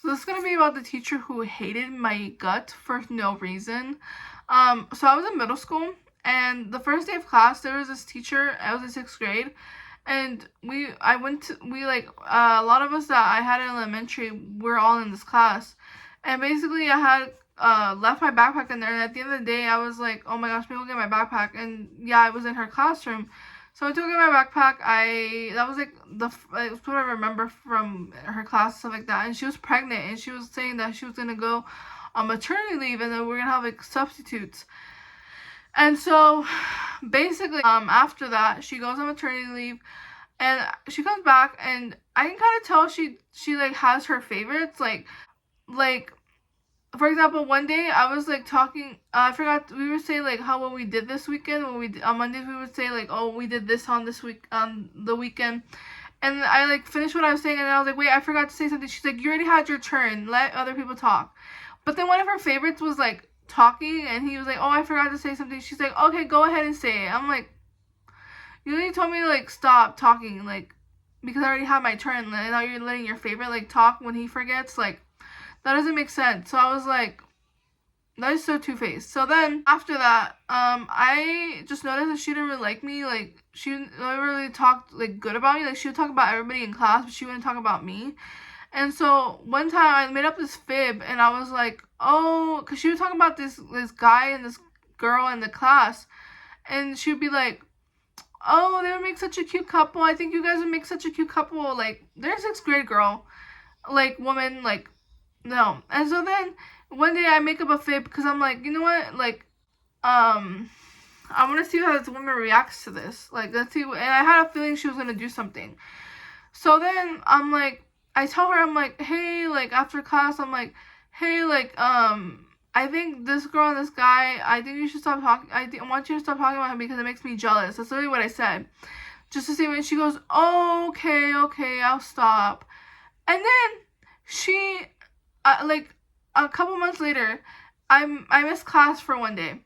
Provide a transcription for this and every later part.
So this is going to be about the teacher who hated my gut for no reason. So I was in middle school, and the first day of class, there was this teacher. I was in 6th grade, and a lot of us that I had in elementary were all in this class, and basically I had left my backpack in there, and at the end of the day, I was like, oh my gosh, maybe I'll get my backpack, and yeah, I was in her classroom. So I took out my backpack. That was like that's what I remember from her class, stuff like that. And she was pregnant, and she was saying that she was gonna go on maternity leave, and then we're gonna have like substitutes. And so basically, after that, she goes on maternity leave, and she comes back, and I can kind of tell she like has her favorites, like. For example, one day I was like talking. I forgot we would say like how what we did this weekend. On Mondays we would say like, oh, we did this on the weekend, and I like finished what I was saying, and I was like, wait, I forgot to say something. She's like, you already had your turn. Let other people talk. But then one of her favorites was like talking, and he was like, oh, I forgot to say something. She's like, okay, go ahead and say it. I'm like, you already told me to like stop talking, like because I already had my turn, and now you're letting your favorite like talk when he forgets, like. That doesn't make sense. So I was like, that is so two-faced. So then after that, I just noticed that she didn't really like me. Like, she never really talked like good about me. Like, she would talk about everybody in class, but she wouldn't talk about me. And so one time I made up this fib, and I was like, oh, because she was talking about this guy and this girl in the class, and she would be like, oh, they would make such a cute couple. I think you guys would make such a cute couple. Like, they're a 6th grade girl, like woman, like. No. And so then one day I make up a fib because I'm like, you know what? Like, I want to see how this woman reacts to this. Like, let's see. And I had a feeling she was going to do something. So then I'm like, I tell her, I'm like, hey, like after class, I'm like, hey, like, I think this girl and this guy, I think you should stop talking. I want you to stop talking about him because it makes me jealous. That's literally what I said. Just to see when she goes, oh, okay, I'll stop. And then she... like a couple months later, I missed class for one day,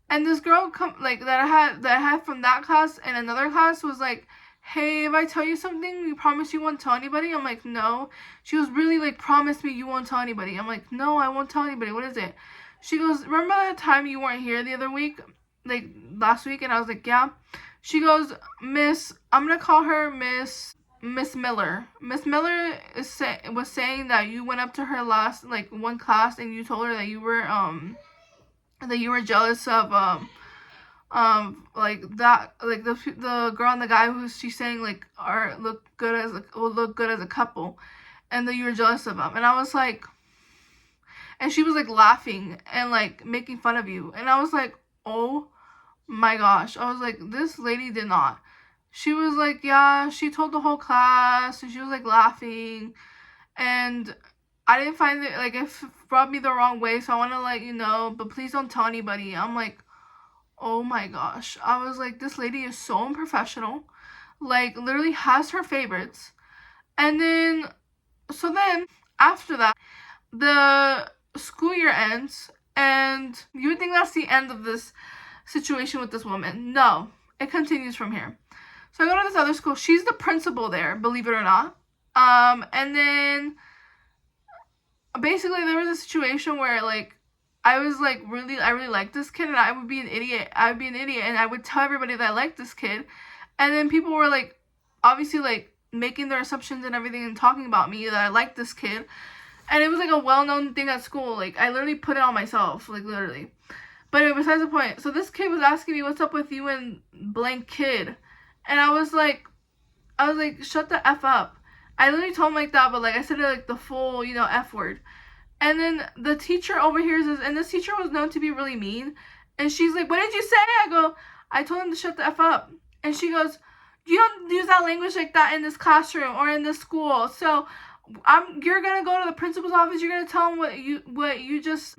and this girl that I had from that class and another class was like, hey, if I tell you something, you promise you won't tell anybody? I'm like, no. She was really like, promise me you won't tell anybody. I'm like, no, I won't tell anybody. What is it? She goes, remember the time you weren't here the other week, like last week? And I was like, yeah. She goes, I'm gonna call her Miss Miller. Miss Miller was saying that you went up to her last one class and you told her that you were jealous of like that, like the girl and the guy who she's saying like will look good as a couple, and that you were jealous of them. And I was like, and she was like laughing and like making fun of you, and I was like, oh my gosh. I was like, this lady did not. She was like, yeah, she told the whole class, and she was like laughing, and I didn't find it, like, it rubbed me the wrong way, so I want to let you know, but please don't tell anybody. I'm like, oh my gosh. I was like, this lady is so unprofessional, like, literally has her favorites. And then, so then, after that, the school year ends, and you would think that's the end of this situation with this woman. No, it continues from here. So I go to this other school. She's the principal there, believe it or not. And then basically there was a situation where like I really liked this kid, and I would be an idiot. And I would tell everybody that I liked this kid. And then people were like obviously like making their assumptions and everything and talking about me that I liked this kid. And it was like a well-known thing at school. Like I literally put it on myself, like literally. But anyway, besides the point. So this kid was asking me, what's up with you and blank kid? And I was like, shut the F up. I literally told him like that, but like I said it like the full, F word. And then the teacher overhears this, and this teacher was known to be really mean. And she's like, what did you say? I told him to shut the F up. And she goes, you don't use that language like that in this classroom or in this school. So you're gonna go to the principal's office, you're gonna tell him what you just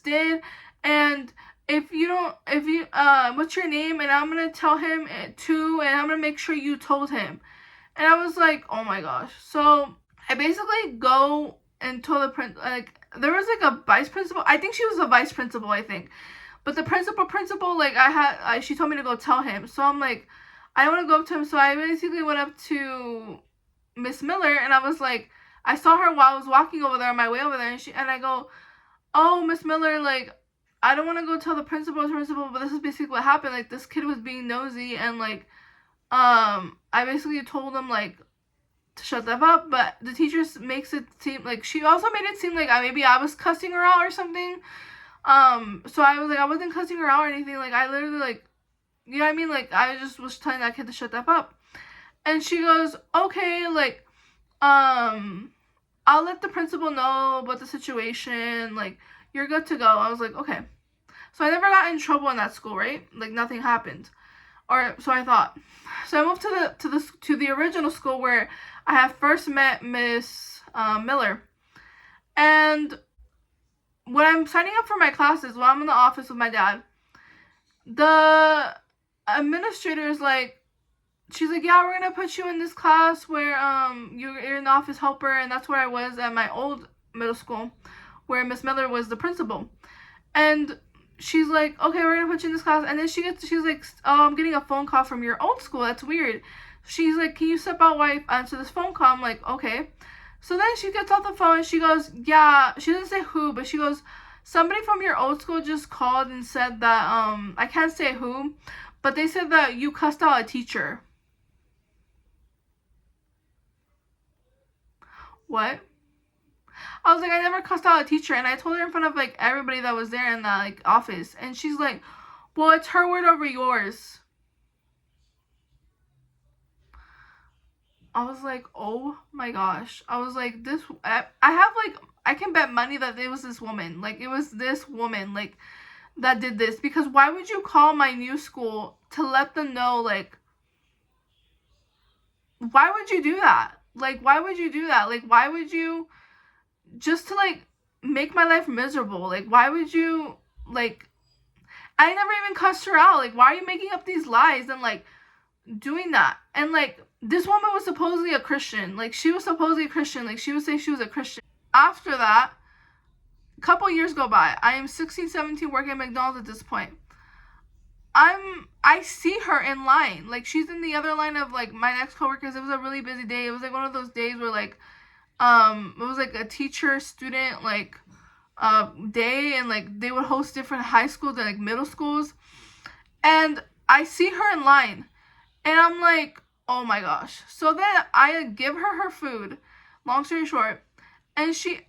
did, and what's your name? And I'm gonna tell him too, and I'm gonna make sure you told him. And I was like, oh my gosh. So I basically go and told the like there was like a vice principal. I think she was a vice principal, I think. But the principal, like she told me to go tell him. So I'm like, I don't want to go up to him. So I basically went up to Miss Miller, and I was like, I saw her while I was walking over there on my way over there, and I go, oh, Miss Miller, like, I don't want to go tell the principal, but this is basically what happened. Like, this kid was being nosy, and, like, I basically told him, like, to shut that up, but the teacher makes it seem, like, she also made it seem like maybe I was cussing her out or something. So I was like, I wasn't cussing her out or anything. Like, I literally, like, you know what I mean? Like, I just was telling that kid to shut that up. And she goes, okay, like, I'll let the principal know about the situation. Like, you're good to go. I was like, okay. So I never got in trouble in that school, right? Like, nothing happened. Or so I thought. So I moved to the original school where I had first met Miss Miller. And when I'm signing up for my classes, when I'm in the office with my dad, the administrator is like, she's like, yeah, we're gonna put you in this class where you're an office helper, and that's where I was at my old middle school, where Miss Miller was the principal. And she's like, okay, we're gonna put you in this class. And then she's like, oh, I'm getting a phone call from your old school. That's weird. She's like, can you step out while I answer this phone call? I'm like, okay. So then she gets off the phone and she goes, yeah, she doesn't say who, but she goes, somebody from your old school just called and said that, I can't say who, but they said that you cussed out a teacher. What? I was like, I never cussed out a teacher, and I told her in front of, like, everybody that was there in that, like, office, and she's like, well, it's her word over yours. I was like, oh my gosh. I was like, I have, like, I can bet money that it was this woman. Like, it was this woman, like, that did this. Because why would you call my new school to let them know, like, why would you do that? Like, why would you do that? Like, why would you, just to, like, make my life miserable? Like, why would you, like, I never even cussed her out. Like, why are you making up these lies and, like, doing that? And, like, this woman was supposedly a Christian. Like, she was supposedly a Christian. Like, she would say she was a Christian. After that, a couple years go by. I am 16, 17, working at McDonald's at this point. I see her in line. Like, she's in the other line of, like, my next coworkers. It was a really busy day. It was, like, one of those days where, like, it was, like, a teacher-student, like, day, and, like, they would host different high schools and, like, middle schools. And I see her in line. And I'm like, oh my gosh. So then I give her food, long story short, and she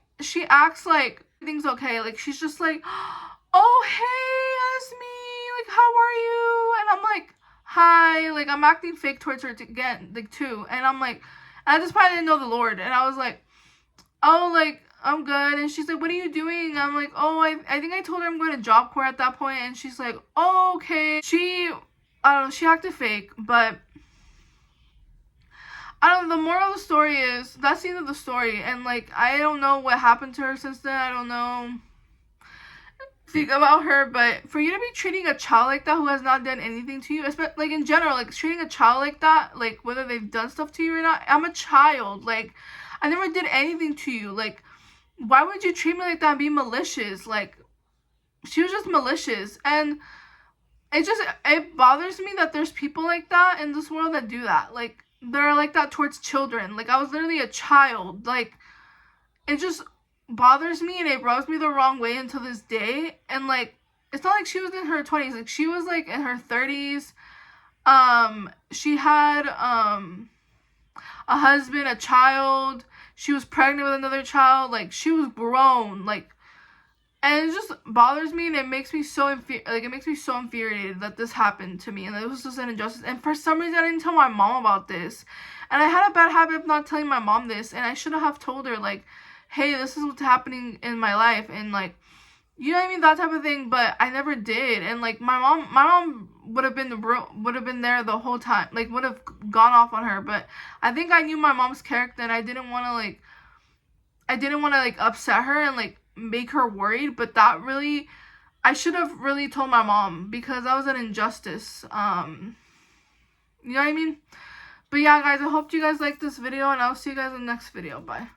acts like everything's okay. Like, she's just like, oh, hey, that's me. Like, how are you? And I'm like, hi. Like, I'm acting fake towards her again, like, too. And I'm like, at this point, I didn't know the Lord. And I was like, oh, like, I'm good. And she's like, what are you doing? I'm like, oh, I think I told her I'm going to Job Corps at that point. And she's like, oh, okay. I don't know, she acted fake, but I don't know, the moral of the story is, that's the end of the story, and, like, I don't know what happened to her since then. I don't know think about her, but for you to be treating a child like that who has not done anything to you, especially, like, in general, like, treating a child like that, like, whether they've done stuff to you or not, I'm a child, like, I never did anything to you, like, why would you treat me like that and be malicious? Like, she was just malicious, and it bothers me that there's people like that in this world that do that, like, they're like that towards children. Like, I was literally a child. Like, it just bothers me, and it rubs me the wrong way until this day. And, like, it's not like she was in her 20s. Like, she was, like, in her 30s. She had a husband, a child. She was pregnant with another child. Like, she was grown. Like, and it just bothers me, and it makes me so infuriated that this happened to me, and it was just an injustice. And for some reason, I didn't tell my mom about this, and I had a bad habit of not telling my mom this, and I should have told her, like, hey, this is what's happening in my life, and, like, you know what I mean, that type of thing. But I never did, and, like, my mom would have been there the whole time, like, would have gone off on her. But I think I knew my mom's character, and I didn't want to upset her and, like, make her worried. But that really, I should have really told my mom, because that was an injustice. You know what I mean? But yeah, guys, I hope you guys liked this video, and I'll see you guys in the next video. Bye.